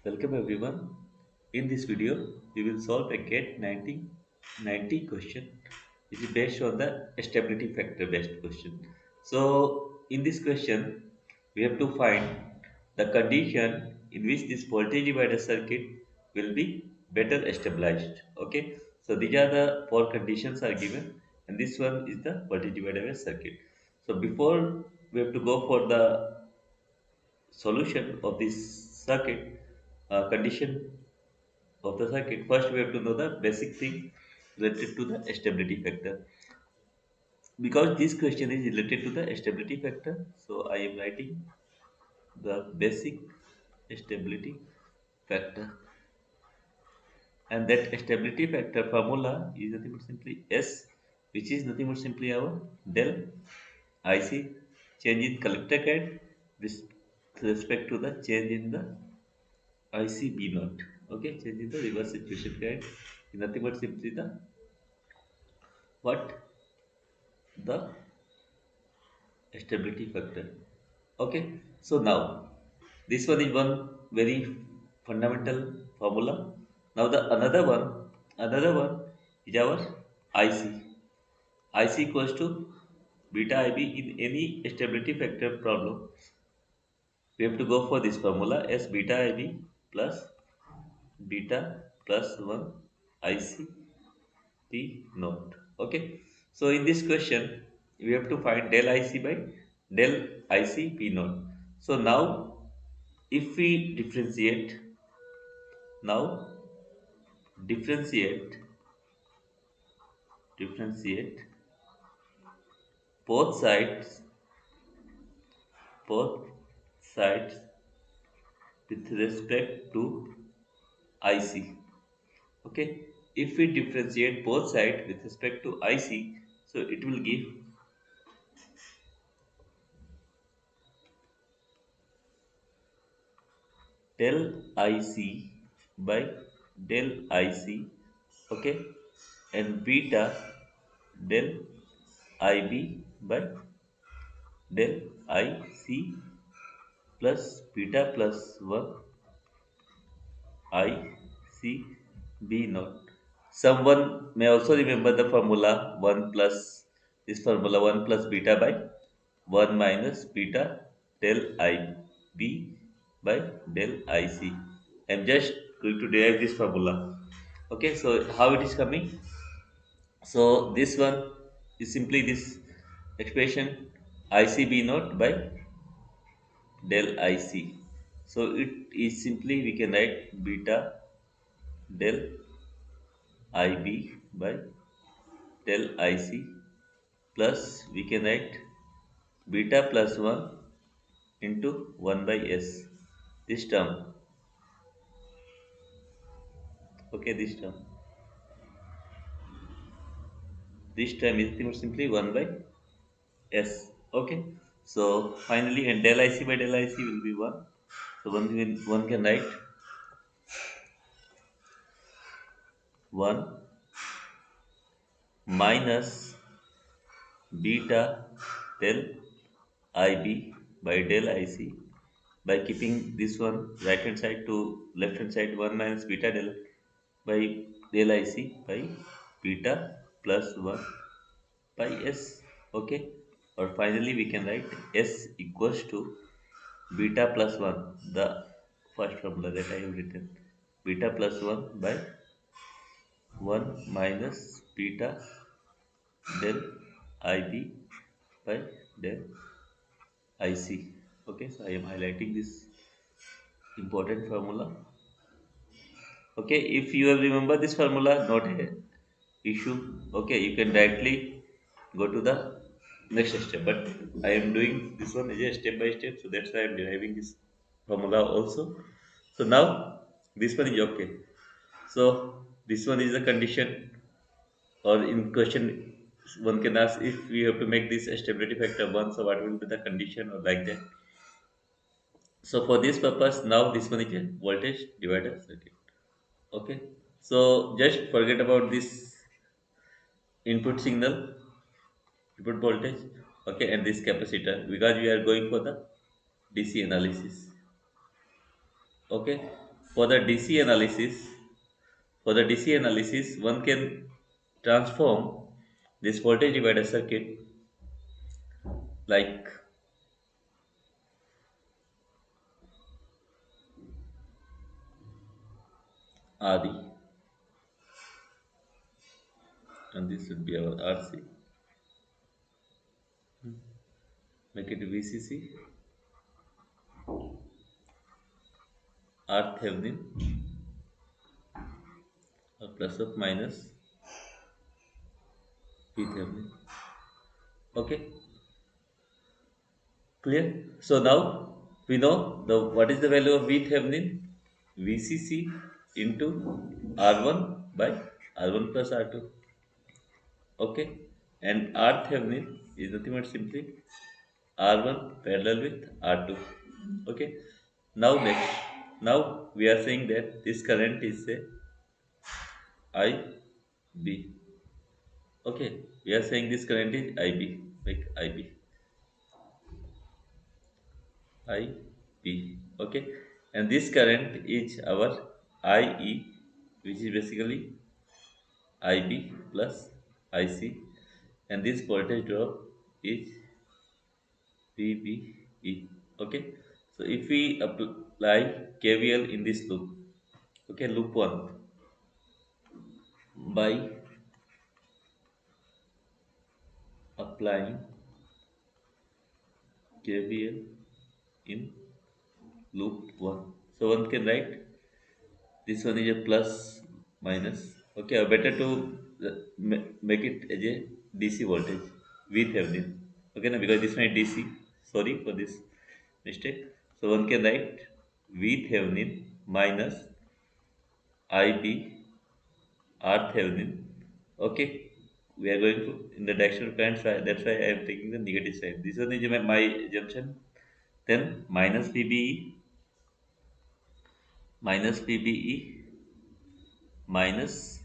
Welcome everyone. In this video, we will solve a GATE 1990 question which is based on the stability factor based question. So, in this question, we have to find the condition in which this voltage divider circuit will be better stabilized. Okay, so these are the four conditions are given, and this one is the voltage divider circuit. So, before we have to go for the solution of this circuit condition of the circuit, first we have to know the basic thing related to the stability factor. Because this question is related to the stability factor, so I am writing the basic stability factor, and that stability factor formula is nothing but simply S, which is nothing but simply our del IC change in collector current with respect to the change in the ICB naught. Okay, change in the reverse situation current is nothing but simply the what, the stability factor. Okay, so now this one is one very fundamental formula. Now the another one is our IC. IC equals to beta IB. In any stability factor problem, we have to go for this formula as beta IB plus beta plus 1 IC P naught. Okay. So in this question, we have to find del IC by del IC P naught. So now, if we now differentiate, differentiate both sides, both sides with respect to IC. Okay. If we differentiate both sides with respect to IC, so it will give del IC by del IC, okay, and beta del IB by del IC plus beta plus 1 ICB naught. Someone may also remember the formula 1 plus this formula 1 plus beta by 1 minus beta del IB by del IC. I'm just going to derive this formula. Okay, so how it is coming? So this one is simply this expression ICB naught by del IC. So it is simply we can write beta del IB by del IC plus we can write beta plus 1 into 1 by S. This term, okay, this term is simply 1 by S. Okay, so finally, and del IC by del IC will be 1. So one can write 1 minus beta del IB by del IC by keeping this one right hand side to left hand side, 1 minus beta del by del IC by beta plus 1 by S. Okay, or finally we can write S equals to beta plus 1, the first formula that I have written, beta plus 1 by 1 minus beta del IB by del IC. Okay, so I am highlighting this important formula. Okay, if you have remember this formula, not a issue. Okay, you can directly go to the next step. But I am doing this one as a step by step, so that's why I am deriving this formula also. So now this one is okay. So this one is the condition, or in question one can ask if we have to make this a stability factor one, so what will be the condition or like that. So for this purpose, now this one is a voltage divider circuit. Okay. So just forget about this input signal, input voltage. Okay, and this capacitor because we are going for the DC analysis. Okay. For the DC analysis, one can transform this voltage divider circuit like RD, and this would be our RC. Make it VCC, R Thevenin, or plus or minus P Thevenin. Okay, clear? So now we know the what is the value of VThevenin? VCC into R1 by R1 plus R2. Okay, and RThevenin is nothing but simply R1 parallel with R2. Okay, now next, now we are saying that this current is say IB. Okay, we are saying this current is IB, like IB, IB. Okay, and this current is our IE, which is basically IB plus IC, and this voltage drop is VBE. Okay, so if we apply KVL in this loop, okay, loop 1, by applying KVL in loop 1, so one can write this one is a plus minus. Okay, or better to make it as a DC voltage VThevenin. Okay, now because this one is DC, sorry for this mistake. So one can write VThevenin minus IB R Thevenin. Okay, we are going to in the direction of current, so that's why I am taking the negative side. This one is my assumption. Then minus PBE minus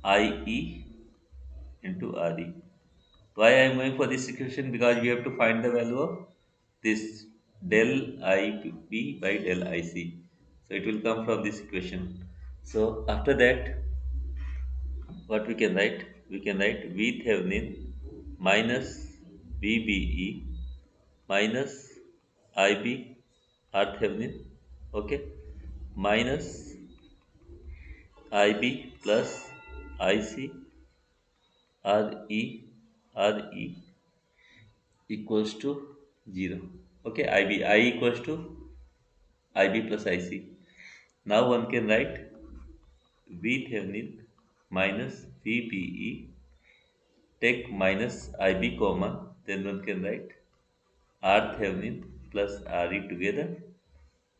IE into RE. Why I am going for this equation? Because we have to find the value of this del IB by del IC. So it will come from this equation. So after that, what we can write? We can write VThevenin minus VBE minus IB R Thevenin, okay, minus IB plus IC RE equals to 0. Okay, I equals to IB plus IC. Now one can write VThevenin minus VBE, take minus IB common, then one can write R Thevenin plus RE together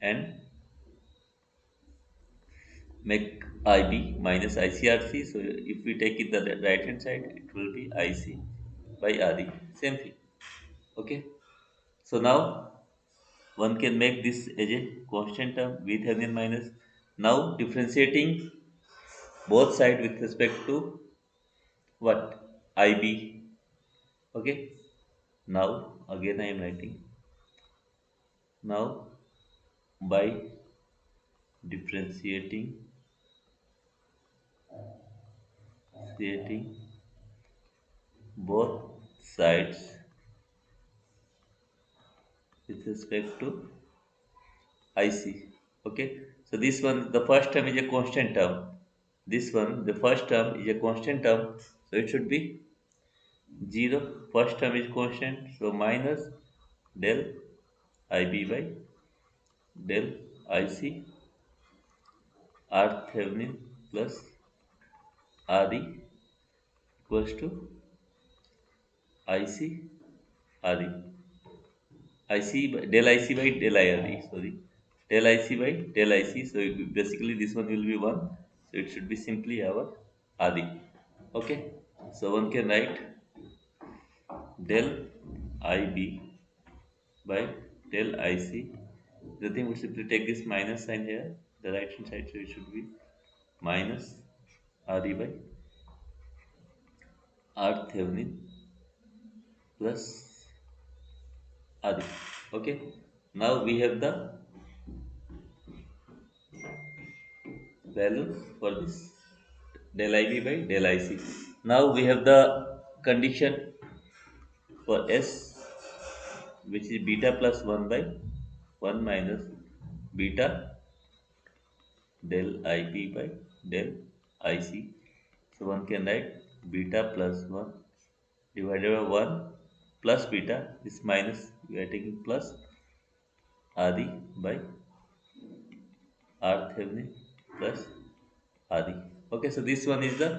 and make IB minus ICRC. So if we take it the right hand side, it will be IC by RE. Same thing. Okay. So now one can make this as a constant term VThevenin minus. Now differentiating both side with respect to what? IB. Okay. Now again I am writing. Now by differentiating creating both sides with respect to IC. Okay. So this one, the first term is a constant term. This one, the first term is a constant term. So it should be 0. First term is constant. So minus del IB by del IC R Thevenin plus RE equals to IC RE. IC by del IC by del IRE. Sorry. Del IC by del IC. So basically this one will be 1. So it should be simply our RE. Okay. So one can write del IB by del IC. The thing would simply take this minus sign here, the right hand side, so it should be minus RE by R Thevenin plus RE. Okay. Now we have the value for this del ib by del ic. Now we have the condition for s, which is beta plus 1 by 1 minus beta del ib by del ic. So one can write beta plus 1 divided by 1 plus beta, this minus we are taking plus adi by r thevenin plus adi. Okay, so this one is the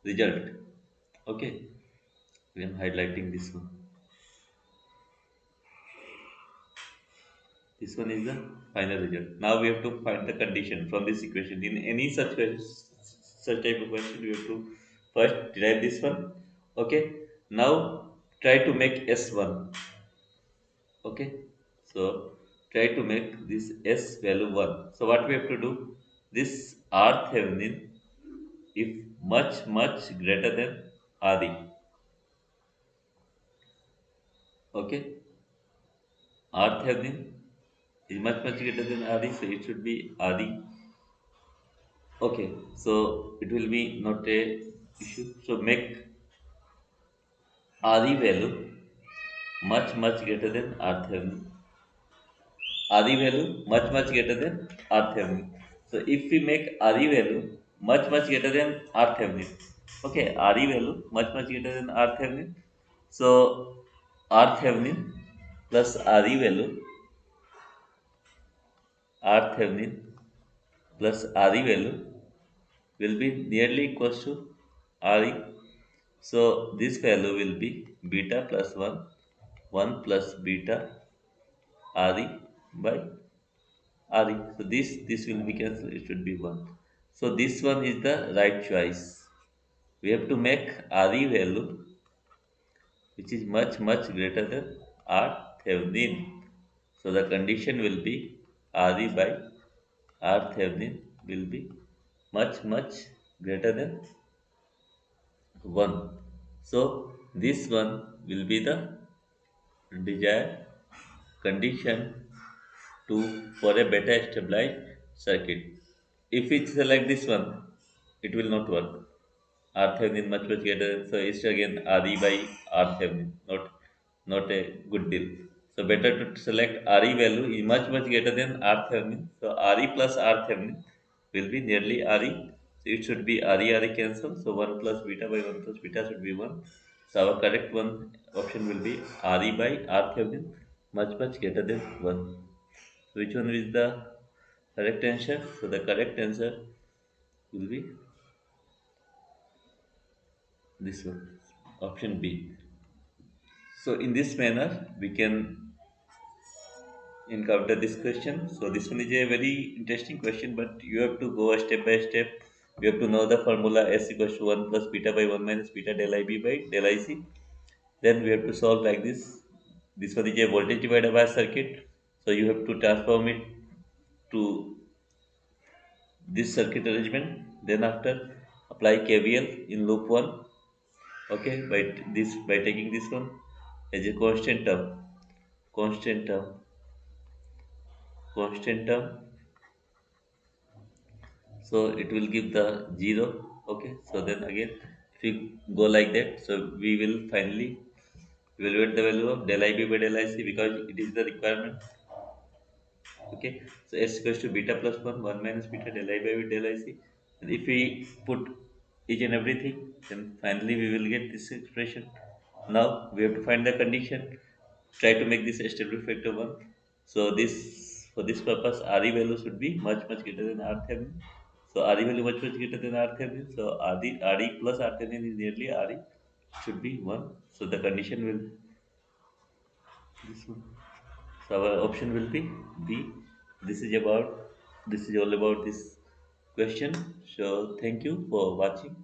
result. Okay, I am highlighting this one. This one is the final result. Now we have to find the condition from this equation. In any such type of question, we have to first derive this one. Okay. Now try to make S1. Okay. So try to make this S value 1. So what we have to do? This R Thevenin, if much greater than Adi. Okay. R Thevenin is much greater than Adi, so it should be Adi. Okay, so it will be not a issue. So make RE value much greater than R Thevenin. RE value much greater than R Thevenin. So if we make RE value much greater than R Thevenin, okay, RE value much greater than R Thevenin. So R Thevenin plus RE value, R Thevenin plus RE value will be nearly equals to RE. So this value will be beta plus 1, 1 plus beta RE by RE. So this will be cancelled, it should be 1. So this one is the right choice. We have to make RE value which is much greater than R Thevenin. So the condition will be RE by R Thevenin will be much greater than 1. So this one will be the desired condition to for a better stabilized circuit. If we select this one, it will not work. RThevenin much greater, so it's again RE by RThevenin, not a good deal. So better to select RE value is much greater than RThevenin. So RE plus RThevenin will be nearly RE. So it should be RE cancel. So 1 plus beta by 1 plus beta should be 1. So our correct one option will be RE by RThevenin much greater than 1. Which one is the correct answer? So the correct answer will be this one, option B. So in this manner, we can encounter this question. So this one is a very interesting question, but you have to go step by step. You have to know the formula S equals to 1 plus beta by 1 minus beta del IB by del IC. Then we have to solve like this. This one is a voltage divider bias circuit. So you have to transform it to this circuit arrangement. Then after apply KVL in loop 1. Okay, by taking this one as a constant term, constant term. So it will give the 0. Okay, so then again if we go like that, so we will finally evaluate the value of del ib by del ic because it is the requirement. Okay, so s equals to beta plus 1, 1 minus beta del ib by del ic. And if we put each and everything, then finally we will get this expression. Now we have to find the condition, try to make this established factor 1. So this, for this purpose, RE value should be much greater than R Thevenin. So RE value much greater than R Thevenin. So RE plus R Thevenin is nearly RE, should be 1. So the condition will this one. So our option will be B. This is about, this is all about this question. So thank you for watching.